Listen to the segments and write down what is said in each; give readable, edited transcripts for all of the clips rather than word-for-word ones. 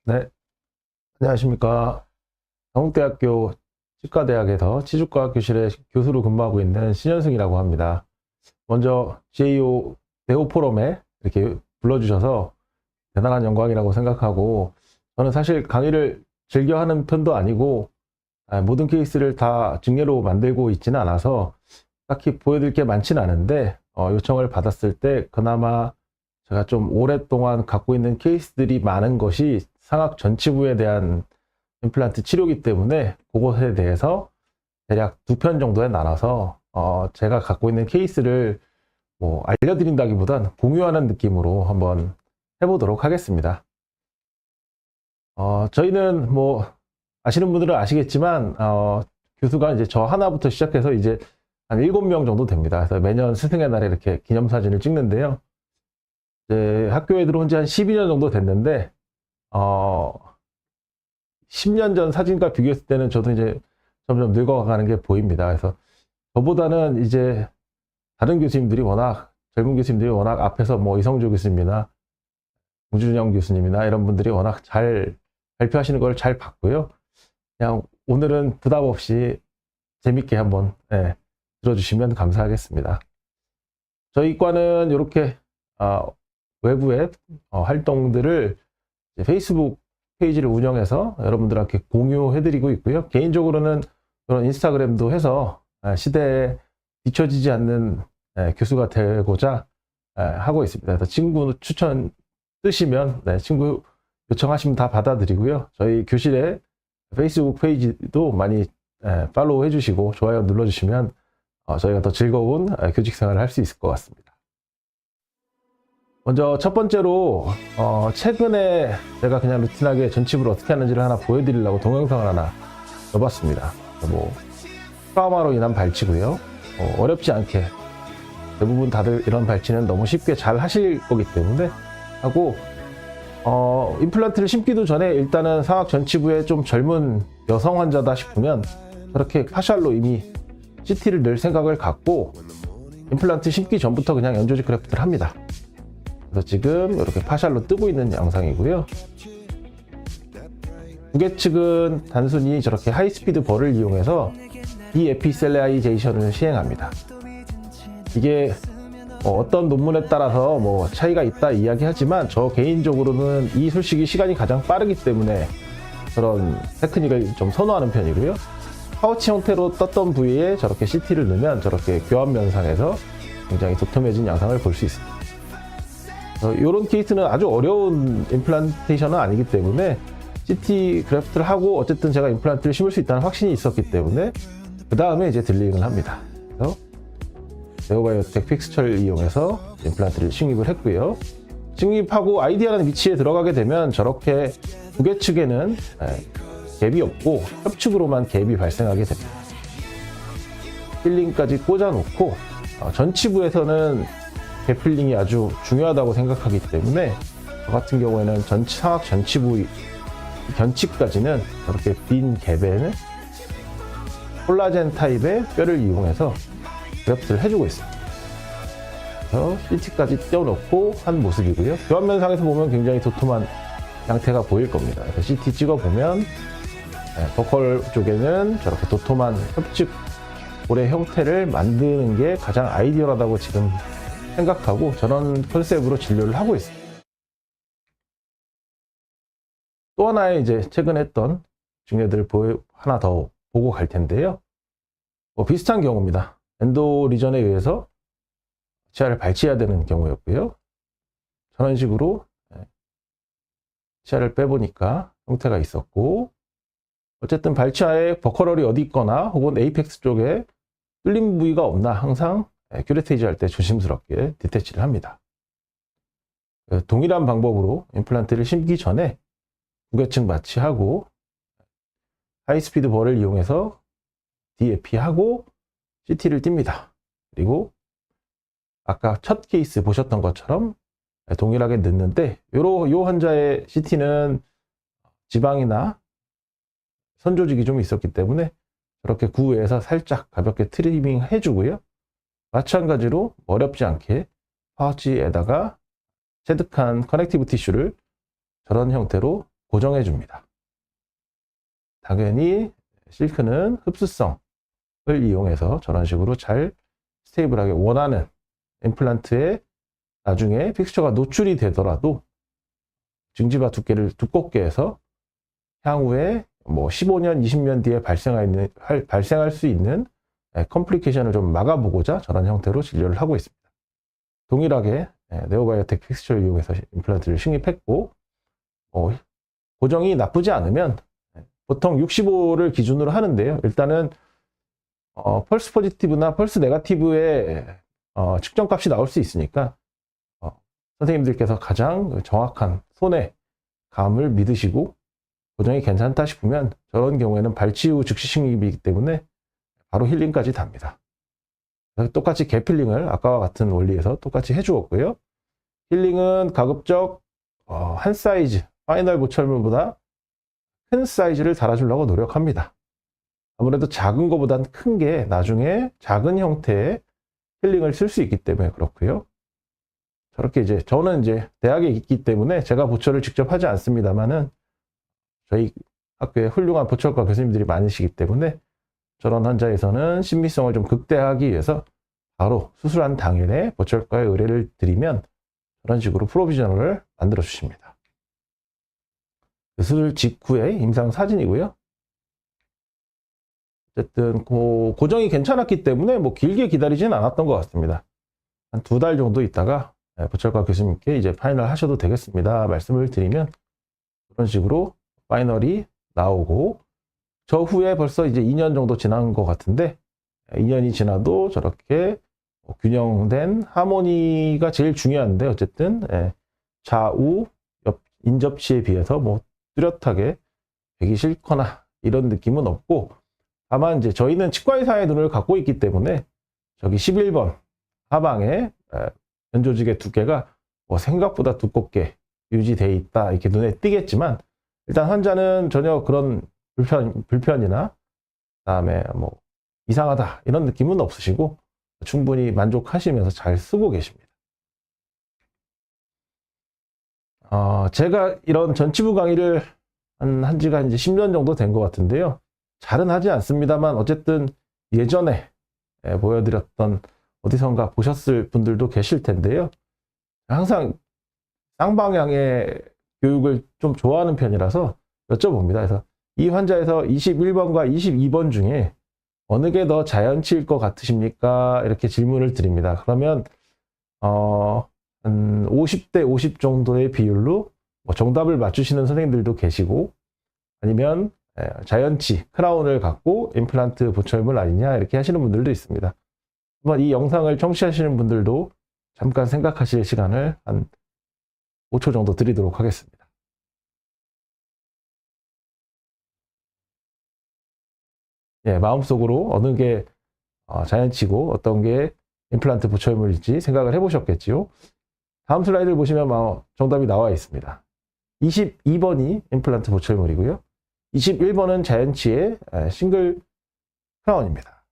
네, 안녕하십니까. 경북대학교 치과대학에서 치주과 교실의 교수로 근무하고 있는 신현승이라고 합니다. 먼저 GAO 대호 포럼에 이렇게 불러주셔서 대단한 영광이라고 생각하고, 저는 사실 강의를 즐겨 하는 편도 아니고 모든 케이스를 다 증례로 만들고 있지는 않아서 딱히 보여드릴 게 많지는 않은데, 요청을 받았을 때 그나마 제가 좀 오랫동안 갖고 있는 케이스들이 많은 것이 상악 전치부에 대한 임플란트 치료기 때문에 그것에 대해서 대략 2편 정도에 나눠서 제가 갖고 있는 케이스를 뭐 알려드린다기보단 공유하는 느낌으로 한번 해보도록 하겠습니다. 저희는 뭐 아시는 분들은 아시겠지만 교수가 이제 저 하나부터 시작해서 이제 한 7명 정도 됩니다. 그래서 매년 스승의 날에 이렇게 기념사진을 찍는데요. 이제 학교에 들어온 지 한 12년 정도 됐는데 10년 전 사진과 비교했을 때는 저도 이제 점점 늙어가는 게 보입니다. 그래서 저보다는 이제 다른 교수님들이 워낙 젊은 교수님들이 워낙 앞에서 뭐 이성조 교수님이나 우준영 교수님이나 이런 분들이 워낙 잘 발표하시는 걸 잘 봤고요. 그냥 오늘은 부담 없이 재밌게 한번 들어주시면 감사하겠습니다. 저희 과는 이렇게 외부의 활동들을 페이스북 페이지를 운영해서 여러분들한테 공유해드리고 있고요. 개인적으로는 그런 인스타그램도 해서 시대에 뒤처지지 않는 교수가 되고자 하고 있습니다. 그래서 친구 추천 뜨시면 친구 요청하시면 다 받아드리고요. 저희 교실의 페이스북 페이지도 많이 팔로우 해주시고 좋아요 눌러주시면 저희가 더 즐거운 교직 생활을 할 수 있을 것 같습니다. 먼저 첫 번째로 최근에 제가 그냥 루틴하게 전치부를 어떻게 하는지를 하나 보여드리려고 동영상을 하나 넣어봤습니다. 뭐 트라우마로 인한 발치고요. 어렵지 않게 대부분 다들 이런 발치는 너무 쉽게 잘 하실 거기 때문에 하고, 임플란트를 심기도 전에 일단은 상악 전치부에 좀 젊은 여성 환자다 싶으면 저렇게 파샬로 이미 CT를 낼 생각을 갖고 임플란트 심기 전부터 그냥 연조직 그래프트를 합니다. 그래서 지금 이렇게 파샬로 뜨고 있는 양상이고요. 무게 측은 단순히 저렇게 하이스피드 벌을 이용해서 디에피셀라이제이션을 시행합니다. 이게 어떤 논문에 따라서 뭐 차이가 있다 이야기하지만 저 개인적으로는 이 술식이 시간이 가장 빠르기 때문에 그런 테크닉을 좀 선호하는 편이고요. 파우치 형태로 떴던 부위에 저렇게 CT를 넣으면 저렇게 교환 면상에서 굉장히 도톰해진 양상을 볼 수 있습니다. 이런 케이스는 아주 어려운 임플란테이션은 아니기 때문에 CT 그래프트를 하고 어쨌든 제가 임플란트를 심을 수 있다는 확신이 있었기 때문에 그 다음에 이제 딜링을 합니다. 그래서 네오바이오텍 픽스처를 이용해서 임플란트를 식립을 했고요. 식립하고 아이디어라는 위치에 들어가게 되면 저렇게 무게 측에는 갭이 없고 협축으로만 갭이 발생하게 됩니다. 필링까지 꽂아놓고 전치부에서는 갭필링이 아주 중요하다고 생각하기 때문에 저 같은 경우에는 상악 전치부 견치까지는 저렇게 빈 갭에는 콜라겐 타입의 뼈를 이용해서 그래프트를 해주고 있습니다. 그래서 CT까지 떼어놓고 한 모습이고요. 교환면상에서 보면 굉장히 도톰한 양태가 보일 겁니다. 그래서 CT 찍어보면 버컬 쪽에는 저렇게 도톰한 협축 볼의 형태를 만드는 게 가장 아이디어하다고 지금 생각하고 저런 컨셉으로 진료를 하고 있습니다. 또 하나의 이제 최근에 했던 증례들을 하나 더 보고 갈 텐데요. 비슷한 경우입니다. 엔도 리전에 의해서 치아를 발치해야 되는 경우였고요. 저런 식으로 치아를 빼보니까 형태가 있었고, 어쨌든 발치아에 버커럴이 어디 있거나 혹은 에이펙스 쪽에 뚫린 부위가 없나 항상 큐레테이지 할 때 조심스럽게 디태치를 합니다. 동일한 방법으로 임플란트를 심기 전에 무게층 마취하고 하이스피드 벌을 이용해서 디에피하고 CT를 띱니다. 그리고 아까 첫 케이스 보셨던 것처럼 동일하게 넣는데 요 환자의 CT는 지방이나 선조직이 좀 있었기 때문에 저렇게 구에서 살짝 가볍게 트리밍 해주고요. 마찬가지로 어렵지 않게 파우치에다가 체득한 커넥티브 티슈를 저런 형태로 고정해 줍니다. 당연히 실크는 흡수성을 이용해서 저런 식으로 잘 스테이블하게 원하는 임플란트에 나중에 픽스처가 노출이 되더라도 증지바 두께를 두껍게 해서 향후에 뭐 15년, 20년 뒤에 발생할 수 있는 컴플리케이션을 좀 막아보고자 저런 형태로 진료를 하고 있습니다. 동일하게 네오바이오텍 픽스처를 이용해서 임플란트를 식립했고, 고정이 나쁘지 않으면 보통 65를 기준으로 하는데요. 일단은 펄스 포지티브나 펄스 네거티브의 측정값이 나올 수 있으니까 선생님들께서 가장 정확한 손의 감을 믿으시고 고정이 괜찮다 싶으면 저런 경우에는 발치 후 즉시 식립이기 때문에 바로 힐링까지 답니다. 똑같이 개필링을 아까와 같은 원리에서 똑같이 해주었고요. 힐링은 가급적 한 사이즈, 파이널 보철물보다 큰 사이즈를 달아주려고 노력합니다. 아무래도 작은 것보단 큰 게 나중에 작은 형태의 힐링을 쓸 수 있기 때문에 그렇고요. 저렇게 저는 대학에 있기 때문에 제가 보철을 직접 하지 않습니다만은 저희 학교에 훌륭한 보철과 교수님들이 많으시기 때문에 저런 환자에서는 신미성을 좀 극대화하기 위해서 바로 수술한 당일에 보철과에 의뢰를 드리면 그런 식으로 프로비저널을 만들어 주십니다. 수술 직후의 임상 사진이고요. 어쨌든 고정이 괜찮았기 때문에 뭐 길게 기다리지는 않았던 것 같습니다. 한 2달 정도 있다가 보철과 교수님께 이제 파이널 하셔도 되겠습니다 말씀을 드리면 그런 식으로 파이널이 나오고, 저 후에 벌써 이제 2년 정도 지난 것 같은데 2년이 지나도 저렇게 균형된 하모니가 제일 중요한데, 어쨌든 좌우 옆 인접시에 비해서 뭐 뚜렷하게 배기 싫거나 이런 느낌은 없고, 다만 이제 저희는 치과의사의 눈을 갖고 있기 때문에 저기 11번 하방에 연조직의 두께가 뭐 생각보다 두껍게 유지되어 있다 이렇게 눈에 띄겠지만, 일단 환자는 전혀 그런 불편이나 그다음에 뭐 이상하다 이런 느낌은 없으시고 충분히 만족하시면서 잘 쓰고 계십니다. 제가 이런 전치부 강의를 한 지가 이제 10년 정도 된 것 같은데요. 잘은 하지 않습니다만 어쨌든 예전에 보여드렸던 어디선가 보셨을 분들도 계실 텐데요. 항상 쌍방향의 교육을 좀 좋아하는 편이라서 여쭤봅니다. 그래서 이 환자에서 21번과 22번 중에 어느 게 더 자연치일 것 같으십니까? 이렇게 질문을 드립니다. 그러면 한 50대 50 정도의 비율로 뭐 정답을 맞추시는 선생님들도 계시고, 아니면 자연치 크라운을 갖고 임플란트 보철물 아니냐 이렇게 하시는 분들도 있습니다. 한번 이 영상을 청취하시는 분들도 잠깐 생각하실 시간을 한 5초 정도 드리도록 하겠습니다. 마음속으로 어느 게 자연치고 어떤 게 임플란트 보철물인지 생각을 해보셨겠지요. 다음 슬라이드를 보시면 정답이 나와 있습니다. 22번이 임플란트 보철물이고요. 21번은 자연치의 싱글 크라운입니다.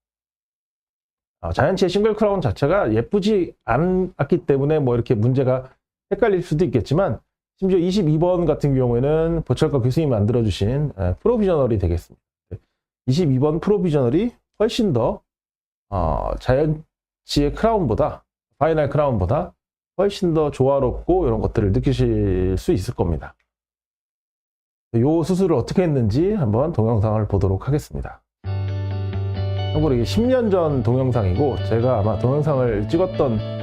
자연치의 싱글 크라운 자체가 예쁘지 않았기 때문에 뭐 이렇게 문제가 헷갈릴 수도 있겠지만, 심지어 22번 같은 경우에는 보철과 교수님이 만들어주신 프로비저널이 되겠습니다. 22번 프로비저널이 훨씬 더 자연치의 크라운보다, 파이널 크라운보다 훨씬 더 조화롭고 이런 것들을 느끼실 수 있을 겁니다. 이 수술을 어떻게 했는지 한번 동영상을 보도록 하겠습니다. 참고로 이게 10년 전 동영상이고, 제가 아마 동영상을 찍었던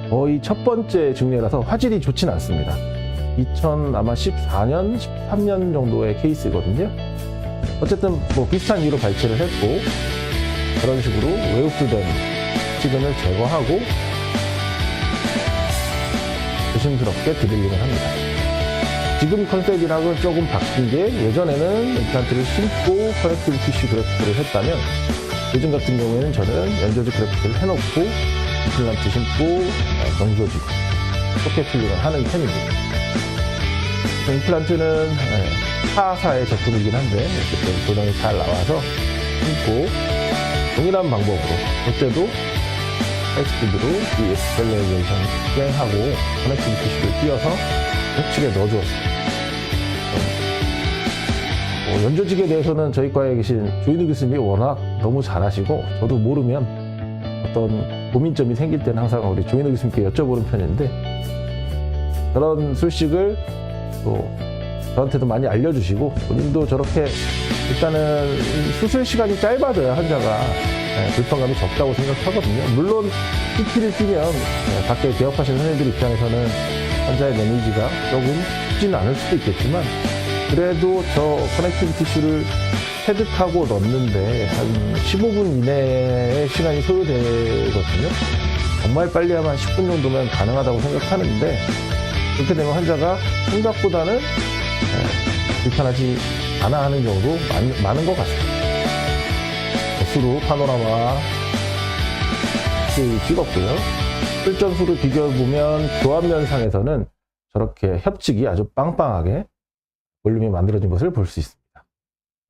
거의 첫 번째 중례라서 화질이 좋진 않습니다. 아마 14년, 13년 정도의 케이스거든요. 어쨌든 뭐 비슷한 이유로 발치를 했고, 그런 식으로 웨우스된 시근을 제거하고 조심스럽게 드릴링을 합니다. 지금 컨셉이랑은 조금 바뀐 게, 예전에는 임플란트를 심고 커넥티브 티슈 그래프트를 했다면, 요즘 같은 경우에는 저는 연조직 그래프트를 해놓고 임플란트 심고 정조직 소켓 필링을 하는 편입니다. 그래서 임플란트는 타사의 제품이긴 한데 어쨌든 고정이 잘 나와서 심고, 동일한 방법으로 그때도 하이스피드로 이 엑스펠레이션 시행하고 커넥티브 티슈를 띄어서 우측에 넣어주었습니다. 연조직에 대해서는 저희 과에 계신 조인우 교수님이 워낙 너무 잘하시고 저도 모르면 어떤 고민점이 생길 때는 항상 우리 조인우 교수님께 여쭤보는 편인데 그런 소식을 또 저한테도 많이 알려주시고 본인도 저렇게 일단은 수술 시간이 짧아져야 환자가 불편감이 적다고 생각하거든요. 물론 CT를 뛰면 밖에 개업하시는 선생님들 입장에서는 환자의 매니지가 조금 쉽지는 않을 수도 있겠지만 그래도 저 커넥티브 티슈를 헤드하고 넣는데 한 15분 이내의 시간이 소요되거든요. 정말 빨리 하면 10분 정도면 가능하다고 생각하는데 그렇게 되면 환자가 생각보다는 불편하지 않아 하는 경우도 많은 것 같습니다. 겉으로 파노라마 찍었고요. 실전수를 비교해보면 교환면상에서는 저렇게 협직이 아주 빵빵하게 볼륨이 만들어진 것을 볼 수 있습니다.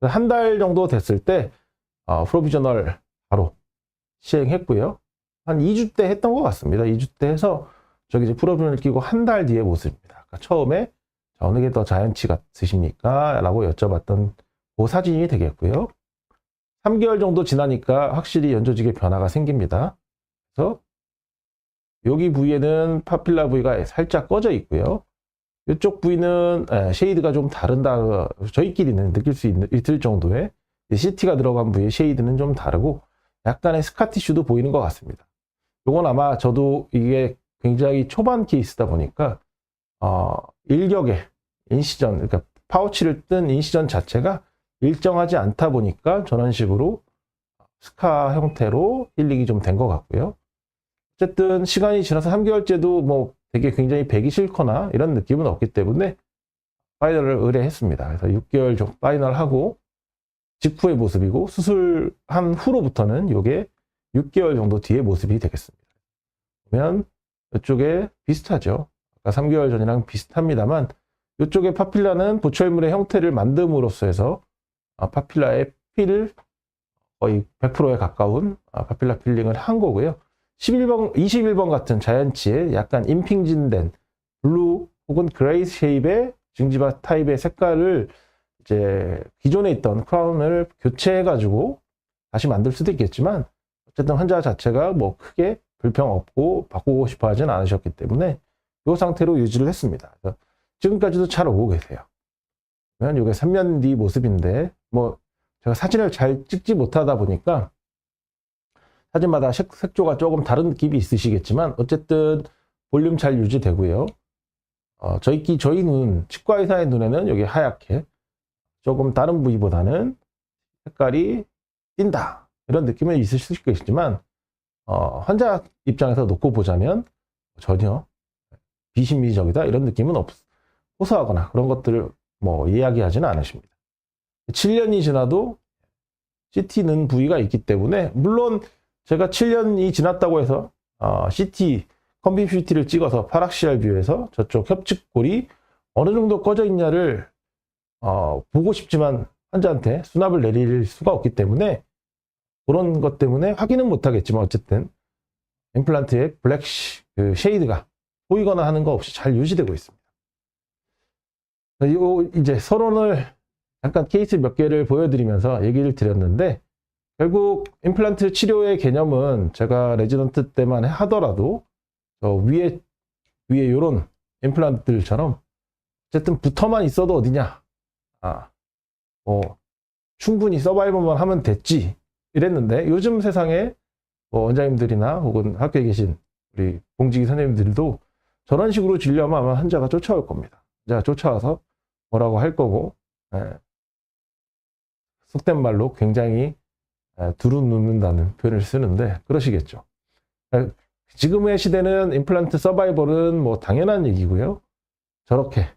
한 달 정도 됐을 때 프로비저널 바로 시행했고요. 한 2주 때 했던 것 같습니다. 2주 때 해서 저기 이제 프로비저널 끼고 한 달 뒤의 모습입니다. 그러니까 처음에 어느 게 더 자연치 같으십니까? 라고 여쭤봤던 그 사진이 되겠고요. 3개월 정도 지나니까 확실히 연조직에 변화가 생깁니다. 그래서 여기 부위에는 파필라 부위가 살짝 꺼져 있고요. 이쪽 부위는 쉐이드가 좀 다른다. 저희끼리는 느낄 수 있을 정도의 CT가 들어간 부위의 쉐이드는 좀 다르고 약간의 스카티슈도 보이는 것 같습니다. 이건 아마 저도 이게 굉장히 초반 케이스다 보니까 일격의 인시전, 그러니까 파우치를 뜬 인시전 자체가 일정하지 않다 보니까 저런 식으로 스카 형태로 힐링이 좀 된 것 같고요. 어쨌든 시간이 지나서 3개월째도 뭐 되게 굉장히 배기 싫거나 이런 느낌은 없기 때문에 파이널을 의뢰했습니다. 그래서 6개월 정도 파이널하고 직후의 모습이고 수술한 후로부터는 이게 6개월 정도 뒤의 모습이 되겠습니다. 보면 이쪽에 비슷하죠. 아까 3개월 전이랑 비슷합니다만 이쪽의 파필라는 보철물의 형태를 만듦으로써 해서 파필라의 필 거의 100%에 가까운 파필라 필링을 한 거고요. 21번 같은 자연치의 약간 임핑진된 블루 혹은 그레이 쉐입의 증지바 타입의 색깔을 이제 기존에 있던 크라운을 교체해가지고 다시 만들 수도 있겠지만 어쨌든 환자 자체가 뭐 크게 불평 없고 바꾸고 싶어 하진 않으셨기 때문에 이 상태로 유지를 했습니다. 지금까지도 잘 오고 계세요. 그러면 이게 3년 뒤 모습인데 뭐 제가 사진을 잘 찍지 못하다 보니까 사진마다 색조가 조금 다른 느낌이 있으시겠지만 어쨌든 볼륨 잘 유지되고요. 저희 눈, 치과의사의 눈에는 여기 하얗게 조금 다른 부위보다는 색깔이 띈다 이런 느낌이 있을 수 있겠지만 환자 입장에서 놓고 보자면 전혀 비심미적이다 이런 느낌은 호소하거나 그런 것들을 뭐 이야기하지는 않으십니다. 7년이 지나도 CT는 부위가 있기 때문에 물론 제가 7년이 지났다고 해서 CT, 컴빔 CT를 찍어서 파락시알 뷰에서 저쪽 협측골이 어느 정도 꺼져 있냐를 보고 싶지만 환자한테 수납을 내릴 수가 없기 때문에 그런 것 때문에 확인은 못하겠지만 어쨌든 임플란트의 블랙 쉐이드가 보이거나 하는 거 없이 잘 유지되고 있습니다. 이제 서론을 잠깐 케이스 몇 개를 보여드리면서 얘기를 드렸는데 결국 임플란트 치료의 개념은 제가 레지던트 때만 하더라도 위에 이런 임플란트들처럼 어쨌든 붙어만 있어도 어디냐 충분히 서바이벌만 하면 됐지 이랬는데 요즘 세상에 원장님들이나 혹은 학교에 계신 우리 봉지기 선생님들도 저런 식으로 진료하면 아마 환자가 쫓아올 겁니다. 환자가 쫓아와서 뭐라고 할 거고 속된 말로 굉장히 두루 눕는다는 표현을 쓰는데 그러시겠죠. 지금의 시대는 임플란트 서바이벌은 뭐 당연한 얘기고요. 저렇게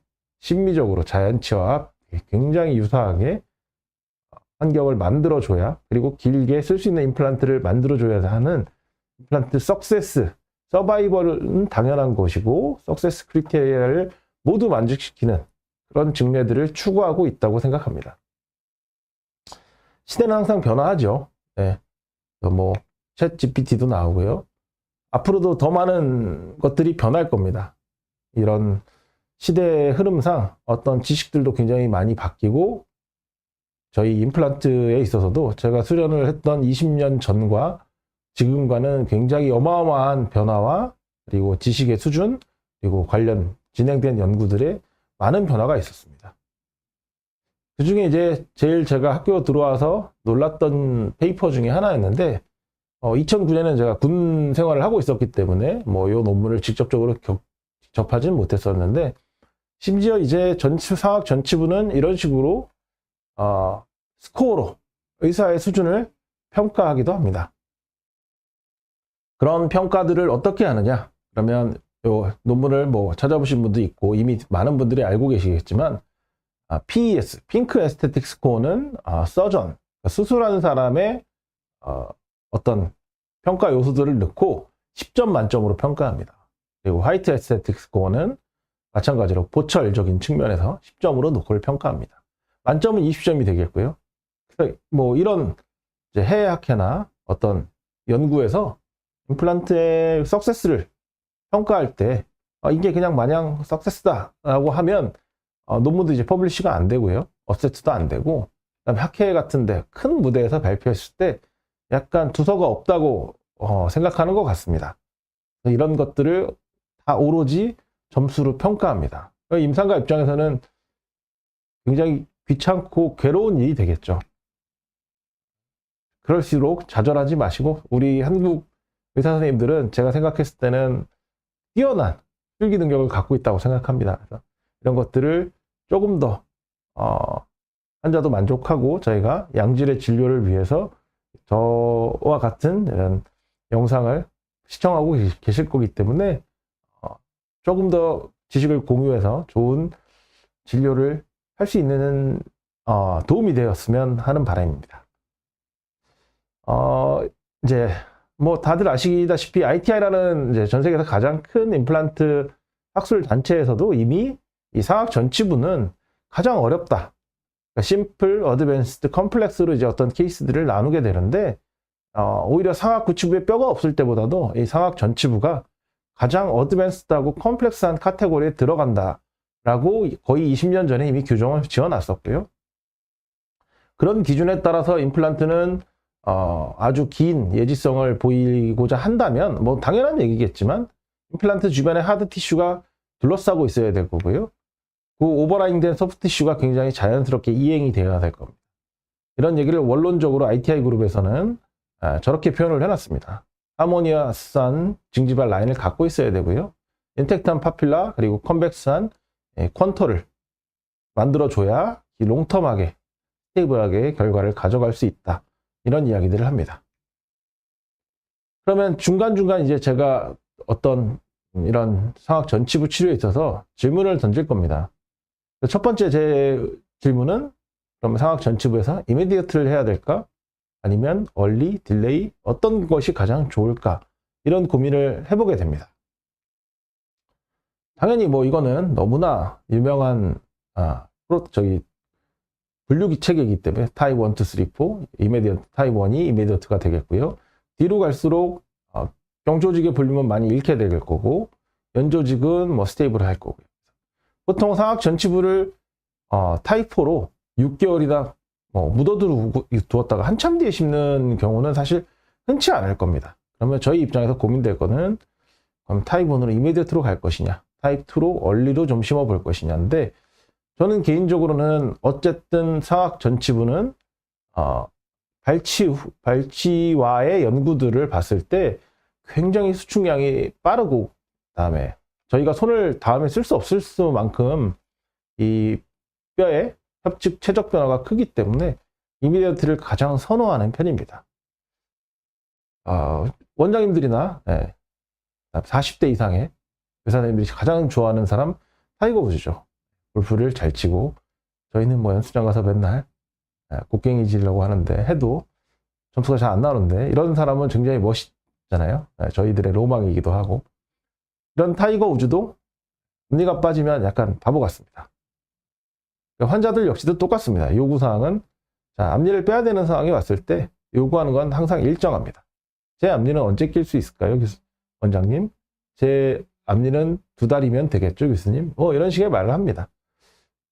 심미적으로 자연치와 굉장히 유사하게 환경을 만들어줘야 그리고 길게 쓸 수 있는 임플란트를 만들어줘야 하는 임플란트 석세스, 서바이벌은 당연한 것이고 석세스 크리테리아를 모두 만족시키는 그런 증례들을 추구하고 있다고 생각합니다. 시대는 항상 변화하죠. 네. 뭐 챗 GPT도 나오고요. 앞으로도 더 많은 것들이 변할 겁니다. 이런 시대의 흐름상 어떤 지식들도 굉장히 많이 바뀌고 저희 임플란트에 있어서도 제가 수련을 했던 20년 전과 지금과는 굉장히 어마어마한 변화와 그리고 지식의 수준 그리고 관련 진행된 연구들의 많은 변화가 있었습니다. 그 중에 이제 제일 제가 학교 들어와서 놀랐던 페이퍼 중에 하나였는데 2009년에 제가 군 생활을 하고 있었기 때문에 뭐 이 논문을 직접적으로 접하지는 못했었는데 심지어 이제 상학 전치부는 이런 식으로 스코어로 의사의 수준을 평가하기도 합니다. 그런 평가들을 어떻게 하느냐? 그러면 요 논문을 뭐 찾아보신 분도 있고 이미 많은 분들이 알고 계시겠지만 PES, 핑크 에스테틱 스코어는 서전, 수술하는 사람의 어떤 평가 요소들을 넣고 10점 만점으로 평가합니다. 그리고 화이트 에스테틱 스코어는 마찬가지로 보철적인 측면에서 10점으로 놓고 평가합니다. 만점은 20점이 되겠고요. 뭐 이런 이제 해외 학회나 어떤 연구에서 임플란트의 석세스를 평가할 때 이게 그냥 마냥 석세스다라고 하면 논문도 이제 퍼블리시가 안 되고요. 업세트도 안 되고 그다음에 학회 같은데 큰 무대에서 발표했을 때 약간 두서가 없다고 생각하는 것 같습니다. 이런 것들을 다 오로지 점수로 평가합니다. 임상가 입장에서는 굉장히 귀찮고 괴로운 일이 되겠죠. 그럴수록 좌절하지 마시고 우리 한국 의사 선생님들은 제가 생각했을 때는 뛰어난 필기 능력을 갖고 있다고 생각합니다. 그래서 이런 것들을 조금 더 환자도 만족하고 저희가 양질의 진료를 위해서 저와 같은 이런 영상을 시청하고 계실 거기 때문에 조금 더 지식을 공유해서 좋은 진료를 할 수 있는 도움이 되었으면 하는 바람입니다. 이제 뭐 다들 아시다시피 ITI라는 이제 전 세계에서 가장 큰 임플란트 학술 단체에서도 이미 이 상학 전치부는 가장 어렵다. 그러니까 심플, 어드밴스드, 컴플렉스로 이제 어떤 케이스들을 나누게 되는데 오히려 상학 구치부에 뼈가 없을 때보다도 이 상학 전치부가 가장 어드밴스드하고 컴플렉스한 카테고리에 들어간다라고 거의 20년 전에 이미 규정을 지어놨었고요. 그런 기준에 따라서 임플란트는 아주 긴 예지성을 보이고자 한다면 뭐 당연한 얘기겠지만 임플란트 주변에 하드 티슈가 둘러싸고 있어야 될 거고요. 그 오버라인된 소프트 티슈가 굉장히 자연스럽게 이행이 되어야 될 겁니다. 이런 얘기를 원론적으로 ITI 그룹에서는 저렇게 표현을 해놨습니다. 하모니어스한 징지발 라인을 갖고 있어야 되고요. 인텍트한 파필라 그리고 컨벡스한 퀀터를 만들어줘야 롱텀하게 스테이블하게 결과를 가져갈 수 있다. 이런 이야기들을 합니다. 그러면 중간중간 이제 제가 어떤 이런 상학 전치부 치료에 있어서 질문을 던질 겁니다. 첫 번째 제 질문은 그럼 상학 전치부에서 이미디어트를 해야 될까? 아니면 얼리, 딜레이 어떤 것이 가장 좋을까? 이런 고민을 해보게 됩니다. 당연히 뭐 이거는 너무나 유명한 분류기 체계이기 때문에 타입 1, 2, 3, 4 이미디어트, 타입 1이 이미디어트가 되겠고요. 뒤로 갈수록 경조직의 분류는 많이 잃게 될 거고 연조직은 뭐 스테이블을 할 거고요. 보통 상학 전치부를 타입 4로 6개월이나 묻어두었다가 한참 뒤에 심는 경우는 사실 흔치 않을 겁니다. 그러면 저희 입장에서 고민될 거는 그럼 타입 1으로 이미디어트로 갈 것이냐 타입 2로 얼리로 좀 심어볼 것이냐인데 저는 개인적으로는 어쨌든 상학 전치부는 발치와의 연구들을 봤을 때 굉장히 수축량이 빠르고 그다음에 저희가 손을 다음에 쓸 수 없을 만큼 이 뼈의 협직 최적 변화가 크기 때문에 이미디어트를 가장 선호하는 편입니다. 원장님들이나 40대 이상의 의사님들이 가장 좋아하는 사람 타이거 우즈죠. 골프를 잘 치고 저희는 뭐 연습장 가서 맨날 곡괭이 지려고 하는데 해도 점수가 잘 안 나오는데 이런 사람은 굉장히 멋있잖아요. 저희들의 로망이기도 하고 이런 타이거 우즈도 앞니가 빠지면 약간 바보 같습니다. 환자들 역시도 똑같습니다. 요구사항은 앞니를 빼야 되는 상황이 왔을 때 요구하는 건 항상 일정합니다. 제 앞니는 언제 낄 수 있을까요? 원장님? 제 앞니는 2달이면 되겠죠, 교수님? 이런 식의 말을 합니다.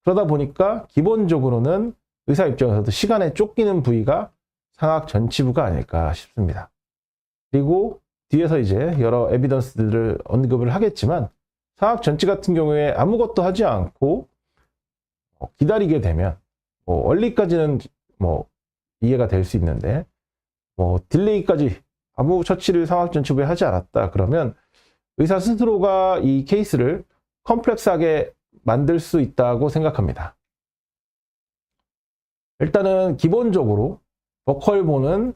그러다 보니까 기본적으로는 의사 입장에서도 시간에 쫓기는 부위가 상악 전치부가 아닐까 싶습니다. 그리고 뒤에서 이제 여러 에비던스들을 언급을 하겠지만 상악 전치 같은 경우에 아무것도 하지 않고 기다리게 되면 원리까지는 이해가 될 수 있는데 딜레이까지 아무 처치를 상악 전치부에 하지 않았다 그러면 의사 스스로가 이 케이스를 컴플렉스하게 만들 수 있다고 생각합니다. 일단은 기본적으로 버컬본은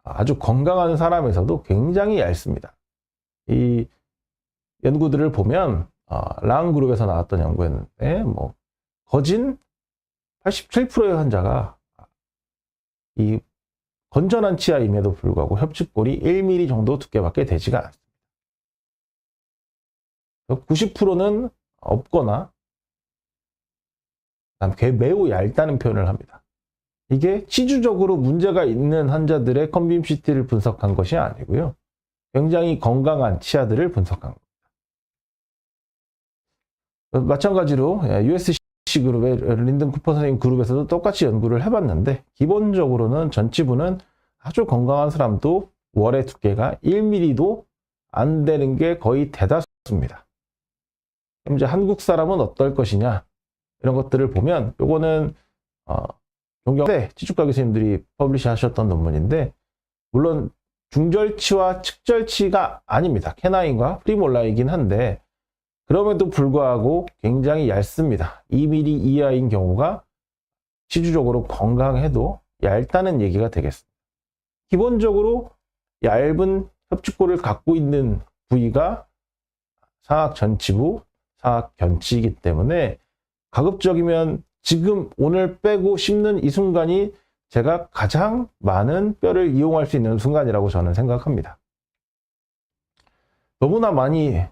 아주 건강한 사람에서도 굉장히 얇습니다. 이 연구들을 보면 랑 그룹에서 나왔던 연구였는데 거진 87%의 환자가 이 건전한 치아임에도 불구하고 협축골이 1mm 정도 두께밖에 되지가 않습니다. 90%는 없거나 매우 얇다는 표현을 합니다. 이게 치주적으로 문제가 있는 환자들의 컨빔CT를 분석한 것이 아니고요. 굉장히 건강한 치아들을 분석한 겁니다. 마찬가지로 USC 그룹의 린든 쿠퍼 선생님 그룹에서도 똑같이 연구를 해봤는데 기본적으로는 전치부는 아주 건강한 사람도 월의 두께가 1mm도 안 되는 게 거의 대다수입니다. 그럼 이제 한국 사람은 어떨 것이냐 이런 것들을 보면 요거는 종경대 치주과 교수님들이 퍼블리시 하셨던 논문인데 물론 중절치와 측절치가 아닙니다. 캐나인과 프리몰라이긴 한데 그럼에도 불구하고 굉장히 얇습니다. 2mm 이하인 경우가 치주적으로 건강해도 얇다는 얘기가 되겠습니다. 기본적으로 얇은 협축골을 갖고 있는 부위가 상악 전치부, 상악 견치이기 때문에 가급적이면 지금 오늘 빼고 씹는 이 순간이 제가 가장 많은 뼈를 이용할 수 있는 순간이라고 저는 생각합니다. 너무나 많이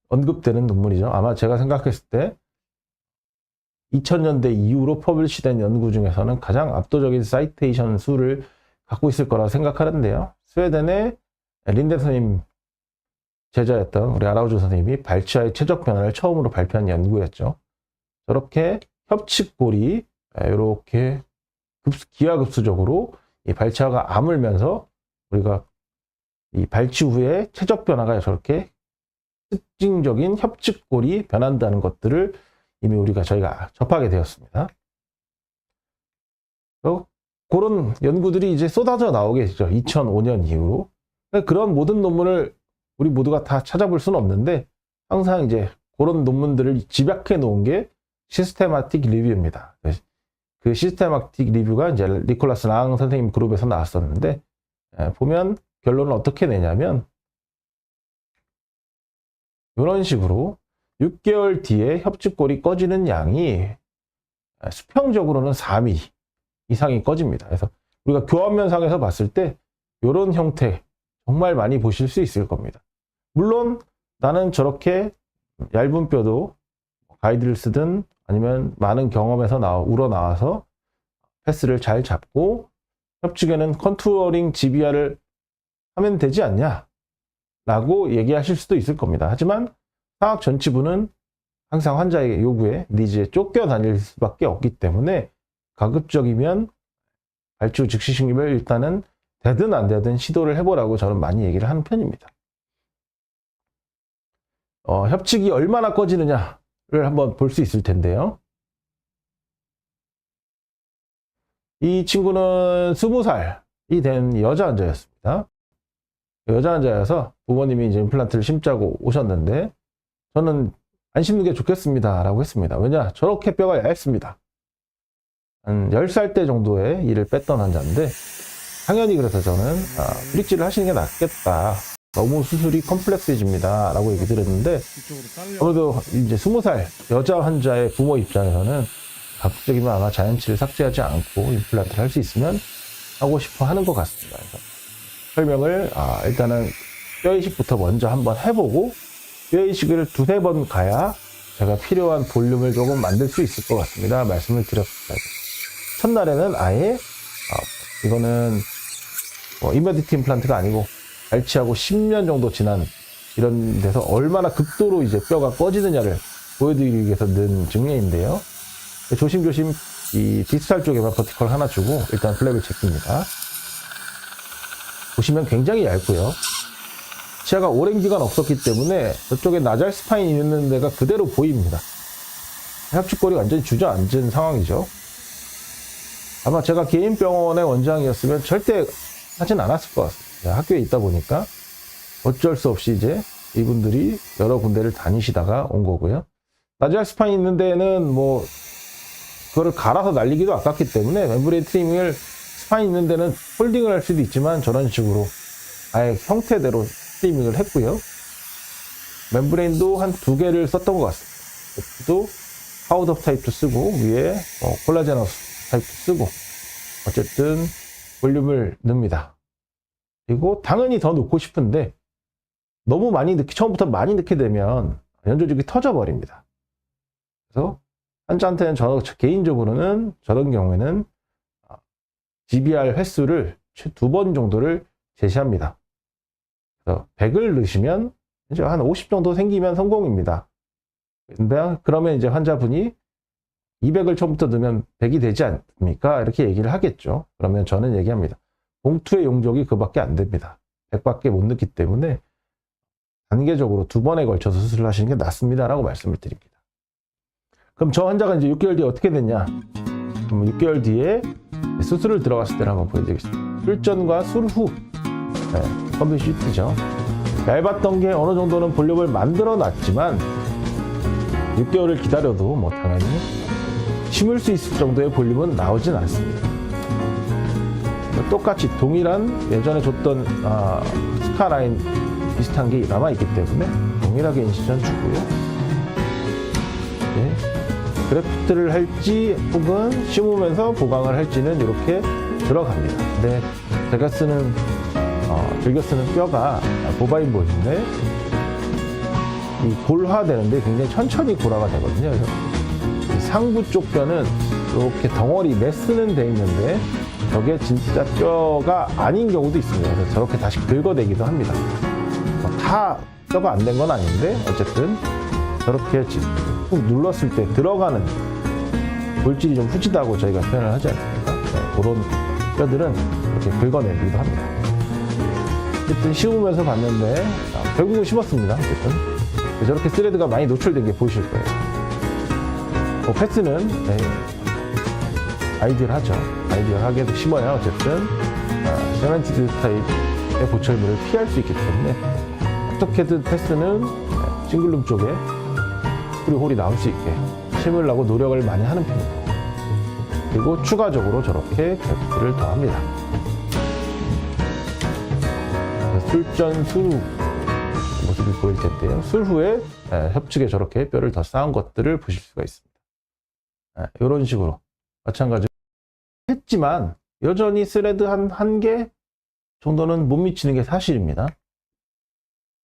언급되는 논문이죠. 아마 제가 생각했을 때 2000년대 이후로 퍼블리시된 연구 중에서는 가장 압도적인 사이테이션 수를 갖고 있을 거라고 생각하는데요. 스웨덴의 린덴 선생님 제자였던 우리 아라우조 선생님이 발치와의 최적 변화를 처음으로 발표한 연구였죠. 저렇게 협측골이 이렇게 기하급수적으로 이 발치와가 아물면서 우리가 이 발치 후에 최적 변화가 저렇게 특징적인 협측골이 변한다는 것들을 이미 저희가 접하게 되었습니다. 그런 연구들이 이제 쏟아져 나오게 되죠. 2005년 이후로. 그런 모든 논문을 우리 모두가 다 찾아볼 수는 없는데 항상 이제 그런 논문들을 집약해 놓은 게 시스테마틱 리뷰입니다. 그 시스테마틱 리뷰가 이제 니콜라스 랑 선생님 그룹에서 나왔었는데 보면 결론을 어떻게 내냐면 이런 식으로 6개월 뒤에 협축골이 꺼지는 양이 수평적으로는 4mm 이상이 꺼집니다. 그래서 우리가 교환면상에서 봤을 때 이런 형태 정말 많이 보실 수 있을 겁니다. 물론 나는 저렇게 얇은 뼈도 가이드를 쓰든 아니면 많은 경험에서 우러나와서 패스를 잘 잡고 협축에는 컨투어링 GBR을 하면 되지 않냐 라고 얘기하실 수도 있을 겁니다. 하지만 상악 전치부는 항상 환자의 요구에 니즈에 쫓겨 다닐 수밖에 없기 때문에 가급적이면 발치 후 즉시 식립을 일단은 되든 안 되든 시도를 해보라고 저는 많이 얘기를 하는 편입니다. 협측이 얼마나 꺼지느냐를 한번 볼 수 있을 텐데요. 이 친구는 20살이 된 여자 환자였습니다. 여자 환자여서 부모님이 이제 임플란트를 심자고 오셨는데 저는 안 심는 게 좋겠습니다 라고 했습니다. 왜냐? 저렇게 뼈가 얇습니다. 한 10살 때 정도의 이를 뺐던 환자인데 당연히 그래서 저는 브릿지를 하시는 게 낫겠다. 너무 수술이 컴플렉스해집니다 라고 얘기 드렸는데 아무래도 이제 20살 여자 환자의 부모 입장에서는 가급적이면 아마 자연치를 삭제하지 않고 임플란트를 할 수 있으면 하고 싶어 하는 것 같습니다. 그래서 설명을 일단은 뼈이식부터 먼저 한번 해보고 뼈이식을 두세 번 가야 제가 필요한 볼륨을 조금 만들 수 있을 것 같습니다. 말씀을 드렸습니다. 첫날에는 아예 이거는 이머디티 임플란트가 아니고 발치하고 10년 정도 지난 이런 데서 얼마나 극도로 이제 뼈가 꺼지느냐를 보여드리기 위해서 넣은 증례인데요. 조심조심 이 디스탈 쪽에만 버티컬 하나 주고 일단 플랩을 제낍니다. 보시면 굉장히 얇고요. 치아가 오랜 기간 없었기 때문에 저쪽에 나잘 스파인이 있는 데가 그대로 보입니다. 협축골이 완전히 주저앉은 상황이죠. 아마 제가 개인 병원의 원장이었으면 절대 하진 않았을 것 같습니다. 학교에 있다 보니까 어쩔 수 없이 이제 이분들이 여러 군데를 다니시다가 온 거고요. 나잘 스파인 있는 데는 뭐 그거를 갈아서 날리기도 아깝기 때문에 멤브레인 트리밍을 스파인 있는 데는 홀딩을 할 수도 있지만 저런 식으로 아예 형태대로 트리밍을 했고요. 멤브레인도 한 2개를 썼던 것 같습니다. 또 파우더 타입도 쓰고 위에 콜라제너스 타입도 쓰고 어쨌든 볼륨을 넣습니다. 그리고 당연히 더 넣고 싶은데 너무 많이 처음부터 많이 넣게 되면 연조직이 터져버립니다. 그래서 환자한테는 저 개인적으로는 저런 경우에는 GBR 횟수를 최 2번 정도를 제시합니다. 그래서 100을 넣으시면 이제 한 50 정도 생기면 성공입니다. 근데 그러면 이제 환자분이 200을 처음부터 넣으면 100이 되지 않습니까? 이렇게 얘기를 하겠죠. 그러면 저는 얘기합니다. 봉투의 용적이 그밖에 안 됩니다. 100밖에 못 넣기 때문에 단계적으로 2번에 걸쳐서 수술을 하시는 게 낫습니다. 라고 말씀을 드립니다. 그럼 저 환자가 이제 6개월 뒤에 어떻게 됐냐? 6개월 뒤에 수술을 들어갔을 때를 한번 보여드리겠습니다. 술전과 술 후. 컴퓨시트죠. 얇았던 게 어느 정도는 볼륨을 만들어 놨지만 6개월을 기다려도 뭐 당연히 심을 수 있을 정도의 볼륨은 나오진 않습니다. 똑같이 동일한 예전에 줬던 스카라인 비슷한 게 남아있기 때문에 동일하게 인시전 주고요. 네. 그래프트를 할지 혹은 심으면서 보강을 할지는 이렇게 들어갑니다. 근데 제가 즐겨 쓰는 뼈가 보바인 볼인데 이 골화되는데 굉장히 천천히 골화가 되거든요. 그래서 이 상부 쪽 뼈는 이렇게 덩어리 메스는 돼 있는데 저게 진짜 뼈가 아닌 경우도 있습니다. 그래서 저렇게 다시 긁어내기도 합니다. 다 뼈가 안 된 건 아닌데 어쨌든 저렇게 꾹 눌렀을 때 들어가는 골질이 좀 후지다고 저희가 표현을 하지 않습니까? 네, 그런 뼈들은 이렇게 긁어내기도 합니다. 어쨌든 심으면서 봤는데 결국은 심었습니다. 어쨌든 저렇게 스레드가 많이 노출된 게 보이실 거예요. 패스는 아이디얼하죠. 아이디얼하게 심어야 어쨌든 세멘티드 타입의 보철물을 피할 수 있기 때문에 어떻게든 패스는 싱글룸 쪽에 홀이 나올 수 있게 심으려고 노력을 많이 하는 편입니다. 그리고 추가적으로 저렇게 격수를 더합니다. 술전 술 모습이 보일 텐데요. 술 후에 협측에 저렇게 뼈를 더 쌓은 것들을 보실 수가 있습니다. 이런 식으로 마찬가지로 했지만 여전히 스레드 한 개 정도는 못 미치는 게 사실입니다.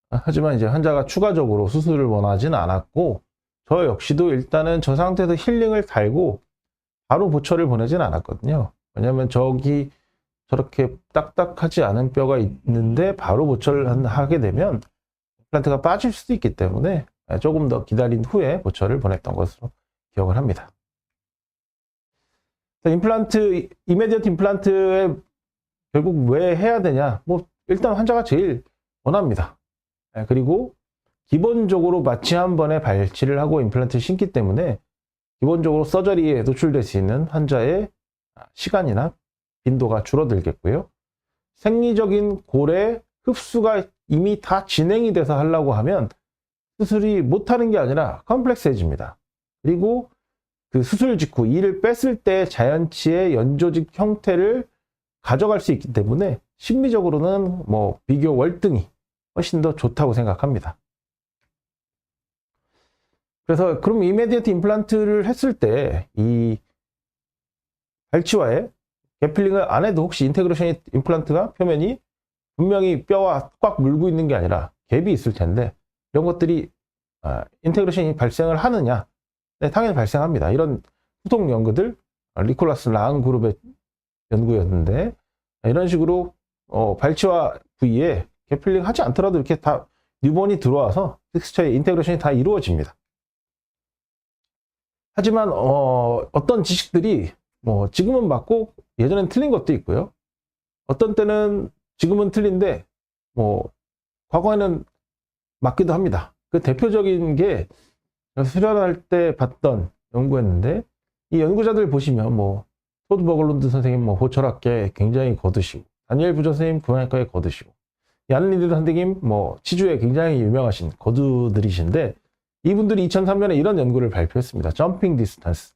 하지만 이제 환자가 추가적으로 수술을 원하지는 않았고 저 역시도 일단은 저 상태에서 힐링을 달고 바로 보철을 보내진 않았거든요. 왜냐하면 저기 저렇게 딱딱하지 않은 뼈가 있는데 바로 보철을 하게 되면 임플란트가 빠질 수도 있기 때문에 조금 더 기다린 후에 보철을 보냈던 것으로 기억을 합니다. 임플란트, 이미디어트 임플란트에 결국 왜 해야 되냐? 뭐 일단 환자가 제일 원합니다. 그리고 기본적으로 마취 한 번에 발치를 하고 임플란트를 신기 때문에 기본적으로 서저리에 노출될 수 있는 환자의 시간이나 빈도가 줄어들겠고요. 생리적인 골의 흡수가 이미 다 진행이 돼서 하려고 하면 수술이 못하는 게 아니라 컴플렉스해집니다. 그리고 그 수술 직후 이를 뺐을 때 자연치의 연조직 형태를 가져갈 수 있기 때문에 심리적으로는 뭐 비교 월등히 훨씬 더 좋다고 생각합니다. 그래서 그럼 이미디어트 임플란트를 했을 때 이 발치와의 개필링을 안 해도 혹시 인테그레이션 임플란트가 표면이 분명히 뼈와 꽉 물고 있는 게 아니라 갭이 있을 텐데 이런 것들이 인테그레이션이 발생을 하느냐? 네, 당연히 발생합니다. 이런 후속 연구들 리콜라스 랑 그룹의 연구였는데 이런 식으로 발치와 부위에 개필링 하지 않더라도 이렇게 다 뉴본이 들어와서 텍스처의 인테그레이션이 다 이루어집니다. 하지만 어떤 지식들이 뭐 지금은 맞고 예전엔 틀린 것도 있고요. 어떤 때는 지금은 틀린데 뭐 과거에는 맞기도 합니다. 그 대표적인 게 수련할 때 봤던 연구였는데, 이 연구자들 보시면 뭐 토드 버글론드 선생님 뭐 호철학계 굉장히 거두시고, 다니엘 부저 선생님 구강학과에 거두시고, 얀 리드 선생님 뭐 치주에 굉장히 유명하신 거두들이신데, 이분들이 2003년에 이런 연구를 발표했습니다. 점핑 디스턴스.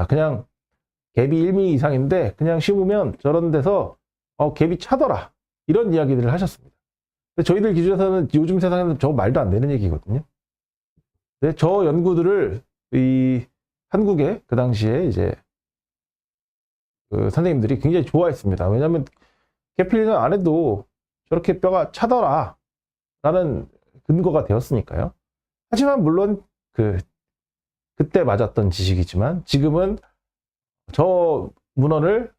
그냥 갭이 1mm 이상인데 그냥 심으면 저런 데서 갭이 차더라, 이런 이야기들을 하셨습니다. 근데 저희들 기준에서는 요즘 세상에는 저 말도 안 되는 얘기거든요. 근데 저 연구들을 이 한국의 그 당시에 이제 그 선생님들이 굉장히 좋아했습니다. 왜냐하면 갭필링을 안 해도 저렇게 뼈가 차더라 라는 근거가 되었으니까요. 하지만 물론 그때 맞았던 지식이지만 지금은 저 문헌을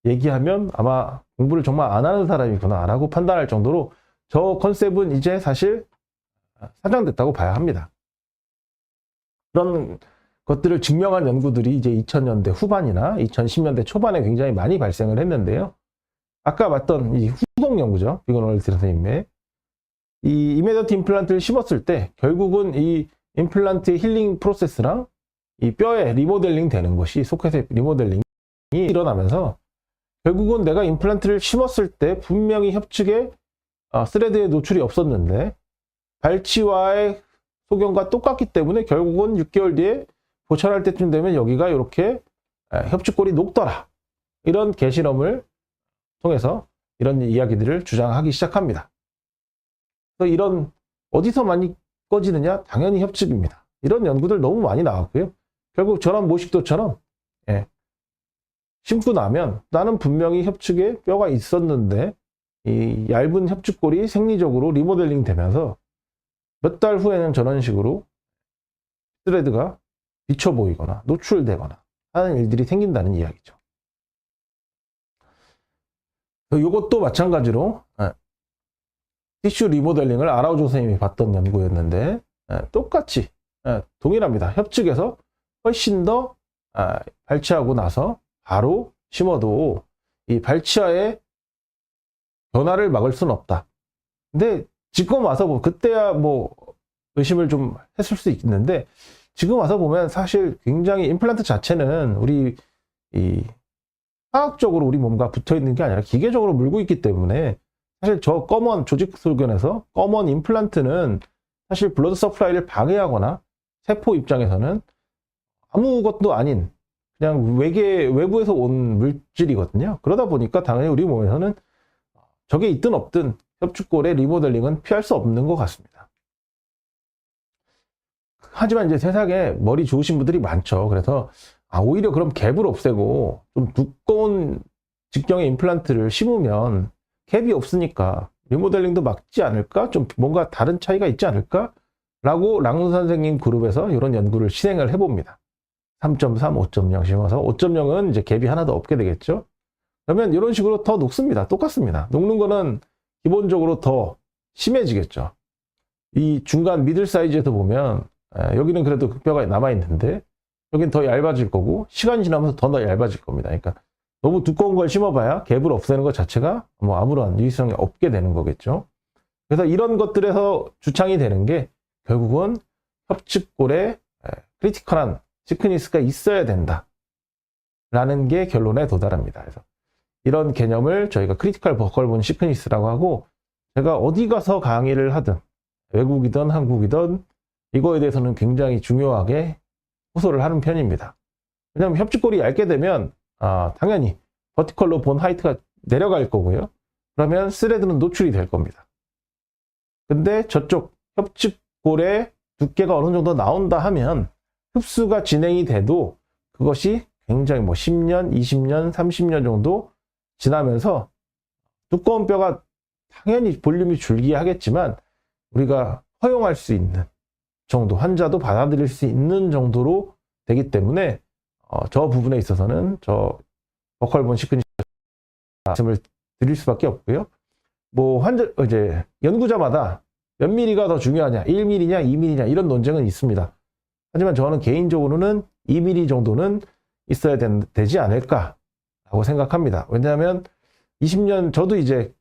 얘기하면 아마 공부를 정말 안 하는 사람이구나 라고 판단할 정도로 저 컨셉은 이제 사실 사장됐다고 봐야 합니다. 그런 것들을 증명한 연구들이 이제 2000년대 후반이나 2010년대 초반에 굉장히 많이 발생을 했는데요. 아까 봤던 이 후속 연구죠. 비건월드 선생님의 이 이메디어트 임플란트를 심었을 때 결국은 이 임플란트의 힐링 프로세스랑 이 뼈의 리모델링 되는 것이, 소켓의 리모델링이 일어나면서 결국은 내가 임플란트를 심었을 때 분명히 협측에 스레드에 노출이 없었는데 발치와의 소견과 똑같기 때문에 결국은 6개월 뒤에 보철할 때쯤 되면 여기가 이렇게 협축골이 녹더라, 이런 개실험을 통해서 이런 이야기들을 주장하기 시작합니다. 그래서 이런 어디서 많이 꺼지느냐? 당연히 협측입니다. 이런 연구들 너무 많이 나왔고요. 결국 저런 모식도처럼 심고 나면 나는 분명히 협축에 뼈가 있었는데 이 얇은 협축골이 생리적으로 리모델링 되면서 몇 달 후에는 저런 식으로 스레드가 비쳐 보이거나 노출되거나 하는 일들이 생긴다는 이야기죠. 이것도 마찬가지로 티슈 리모델링을 아라우조 선생님이 봤던 연구였는데 똑같이 동일합니다. 협측에서 훨씬 더 발치하고 나서 바로 심어도 이 발치와의 변화를 막을 수는 없다. 근데 지금 와서 그때야 뭐 의심을 좀 했을 수 있는데 지금 와서 보면 사실 굉장히 임플란트 자체는 우리 이 화학적으로 우리 몸과 붙어 있는 게 아니라 기계적으로 물고 있기 때문에 사실 저 검은 조직 소견에서 검은 임플란트는 사실 블러드 서플라이를 방해하거나 세포 입장에서는 아무것도 아닌 그냥 외부에서 온 물질이거든요. 그러다 보니까 당연히 우리 몸에서는 저게 있든 없든 협축골의 리모델링은 피할 수 없는 것 같습니다. 하지만 이제 세상에 머리 좋으신 분들이 많죠. 그래서 오히려 그럼 갭을 없애고 좀 두꺼운 직경의 임플란트를 심으면 갭이 없으니까 리모델링도 막지 않을까? 좀 뭔가 다른 차이가 있지 않을까? 라고 랑 선생님 그룹에서 이런 연구를 실행을 해봅니다. 3.3, 5.0 심어서 5.0은 이제 갭이 하나도 없게 되겠죠. 그러면 이런 식으로 더 녹습니다. 똑같습니다. 녹는 거는 기본적으로 더 심해지겠죠. 이 중간 미들 사이즈에서 보면 여기는 그래도 뼈가 남아있는데 여기는 더 얇아질 거고 시간이 지나면서 더 얇아질 겁니다. 그러니까 너무 두꺼운 걸 심어봐야 갭을 없애는 것 자체가 뭐 아무런 유의성이 없게 되는 거겠죠. 그래서 이런 것들에서 주창이 되는 게 결국은 협측골에 크리티컬한 시크니스가 있어야 된다 라는 게 결론에 도달합니다. 그래서 이런 개념을 저희가 크리티컬 버컬본 시크니스라고 하고, 제가 어디 가서 강의를 하든 외국이든 한국이든 이거에 대해서는 굉장히 중요하게 호소를 하는 편입니다. 왜냐하면 협축골이 얇게 되면 당연히 버티컬로 본 하이트가 내려갈 거고요. 그러면 스레드는 노출이 될 겁니다. 근데 저쪽 협축골의 두께가 어느 정도 나온다 하면 흡수가 진행이 돼도 그것이 굉장히 뭐 10년, 20년, 30년 정도 지나면서 두꺼운 뼈가 당연히 볼륨이 줄기 하겠지만 우리가 허용할 수 있는 정도, 환자도 받아들일 수 있는 정도로 되기 때문에 저 부분에 있어서는 저 버컬본 시크니스 말씀을 드릴 수밖에 없고요. 뭐 이제 연구자마다 몇 미리가 더 중요하냐, 1mm냐, 2mm냐 이런 논쟁은 있습니다. 하지만 저는 개인적으로는 2mm 정도는 있어야 되지 않을까라고 생각합니다. 왜냐하면 20년, 저도 이제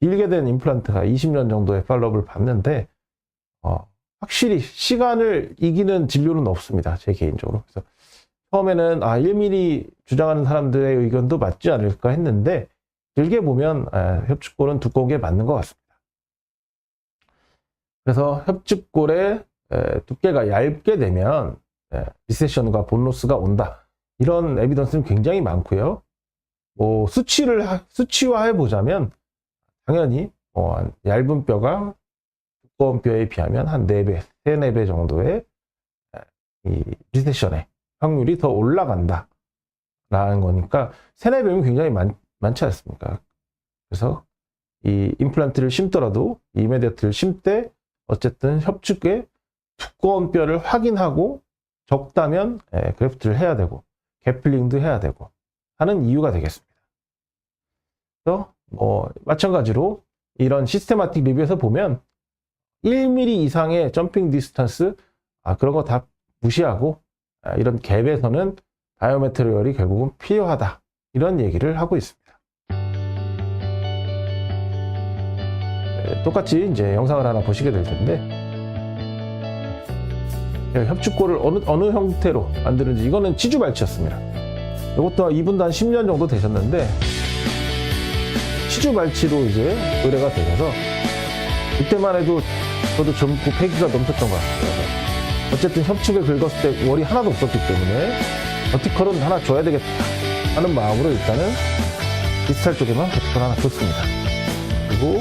길게 된 임플란트가 20년 정도의 팔로업을 받는데, 확실히 시간을 이기는 진료는 없습니다. 제 개인적으로. 그래서 처음에는 1mm 주장하는 사람들의 의견도 맞지 않을까 했는데, 길게 보면 협축골은 두꺼운 게 맞는 것 같습니다. 그래서 협축골의 두께가 얇게 되면 리세션과 본로스가 온다. 이런 에비던스는 굉장히 많고요. 뭐 수치화해 보자면 당연히 얇은 뼈가 두꺼운 뼈에 비하면 한 4배, 3, 4배 정도의 이 리세션의 확률이 더 올라간다 라는 거니까 3, 4배면 굉장히 많지 않습니까? 그래서 이 임플란트를 심더라도 이메디어트를 심 때 어쨌든 협축의 두꺼운 뼈를 확인하고 적다면 그래프트를 해야 되고 개플링도 해야 되고 하는 이유가 되겠습니다. 그래서 마찬가지로 이런 시스테마틱 리뷰에서 보면 1mm 이상의 점핑 디스턴스 그런 거 다 무시하고 이런 갭에서는 다이어메트리얼이 결국은 필요하다 이런 얘기를 하고 있습니다. 똑같이 이제 영상을 하나 보시게 될 텐데 협축골을 어느 형태로 만드는지 이거는 치주 발치였습니다. 이것도 이분도 한 10년 정도 되셨는데 치주 발치로 이제 의뢰가 되셔서 그때만 해도 저도 젊고 패기가 넘쳤던 것 같아요. 어쨌든 협축에 긁었을 때 월이 하나도 없었기 때문에 버티컬은 하나 줘야 되겠다 하는 마음으로 일단은 디스탈 쪽에만 버티컬 하나 줬습니다. 그리고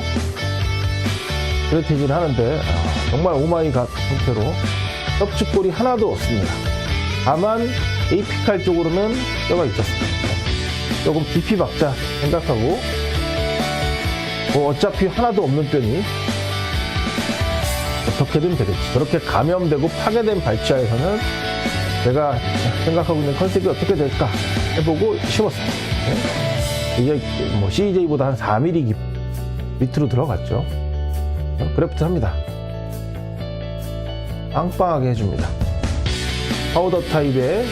그래티진을 하는데 정말 오마이갓 형태로 협축골이 하나도 없습니다. 다만 에이피칼 쪽으로는 뼈가 있었습니다. 조금 깊이 박자 생각하고 어차피 하나도 없는 뼈니 어떻게든 되겠지. 저렇게 감염되고 파괴된 발치하에서는 제가 생각하고 있는 컨셉이 어떻게 될까 해보고 심었습니다. 이게 CJ보다 한 4mm 밑으로 들어갔죠. 그래프트 합니다. 빵빵하게 해줍니다. 파우더 타입의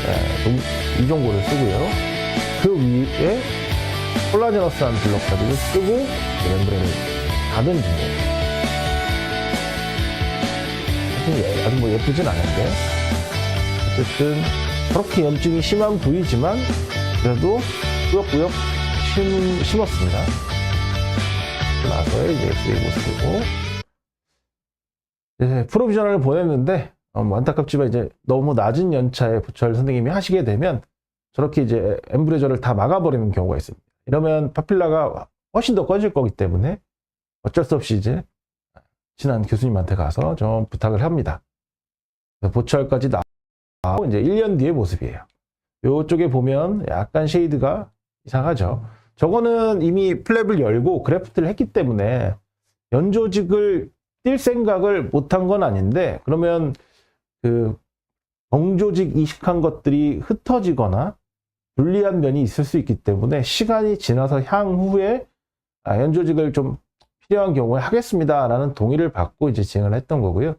이종고를 쓰고요. 그 위에 콜라제너스한 블록까지를 쓰고 멤브레인을 닫은 중이에요. 아주 예쁘진 않은데 어쨌든 그렇게 염증이 심한 부위지만 그래도 꾸역꾸역 심었습니다. 나서 이제 SE 모습이고 프로비저널을 보냈는데 안타깝지만 이제 너무 낮은 연차에 부철 선생님이 하시게 되면 저렇게 이제 엠브레저를 다 막아버리는 경우가 있습니다. 이러면 파필라가 훨씬 더 꺼질 거기 때문에 어쩔 수 없이 이제 친한 교수님한테 가서 좀 부탁을 합니다. 보철까지 나오고 이제 1년 뒤의 모습이에요. 이쪽에 보면 약간 쉐이드가 이상하죠. 저거는 이미 플랩을 열고 그래프트를 했기 때문에 연조직을 뛸 생각을 못한 건 아닌데 그러면 그 정조직 이식한 것들이 흩어지거나 불리한 면이 있을 수 있기 때문에 시간이 지나서 향후에 연조직을 좀 필요한 경우에 하겠습니다 라는 동의를 받고 이제 진행을 했던 거고요.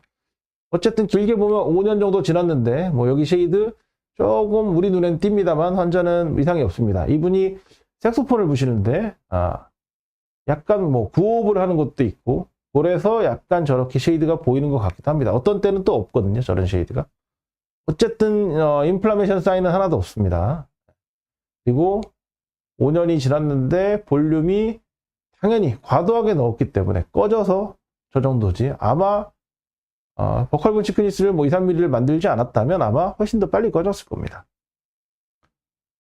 어쨌든 길게 보면 5년 정도 지났는데 여기 쉐이드 조금 우리 눈엔 띕니다만 환자는 이상이 없습니다. 이분이 색소폰을 부시는데 약간 구호흡을 하는 것도 있고 그래서 약간 저렇게 쉐이드가 보이는 것 같기도 합니다. 어떤 때는 또 없거든요. 저런 쉐이드가. 어쨌든 인플라메이션 사인은 하나도 없습니다. 그리고 5년이 지났는데 볼륨이 당연히 과도하게 넣었기 때문에 꺼져서 저 정도지 아마 버컬본 시크니스를 2, 3mm를 만들지 않았다면 아마 훨씬 더 빨리 꺼졌을 겁니다.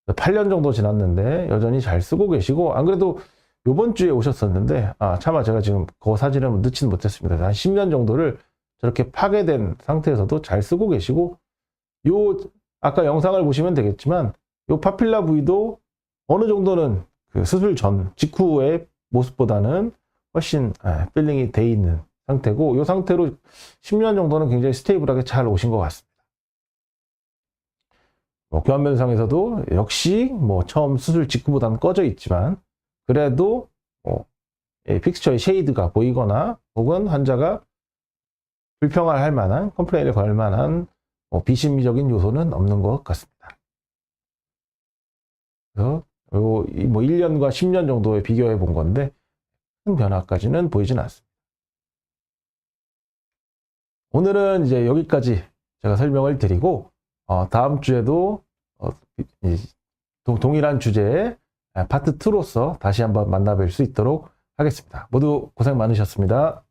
8년 정도 지났는데 여전히 잘 쓰고 계시고 안 그래도 요번 주에 오셨었는데 차마 제가 지금 그 사진을 넣지는 못했습니다. 한 10년 정도를 저렇게 파괴된 상태에서도 잘 쓰고 계시고 아까 영상을 보시면 되겠지만 요 파필라 부위도 어느 정도는 그 수술 전 직후의 모습보다는 훨씬 필링이 돼 있는 상태고 이 상태로 10년 정도는 굉장히 스테이블하게 잘 오신 것 같습니다. 교환면상에서도 역시 처음 수술 직후보다는 꺼져 있지만 그래도 픽스처의 쉐이드가 보이거나 혹은 환자가 불평할 만한 컴플레인을 걸 만한 비심리적인 요소는 없는 것 같습니다. 그래서 뭐 1년과 10년 정도에 비교해 본 건데 큰 변화까지는 보이진 않습니다. 오늘은 이제 여기까지 제가 설명을 드리고 다음 주에도 동일한 주제의 파트 2로서 다시 한번 만나뵐 수 있도록 하겠습니다. 모두 고생 많으셨습니다.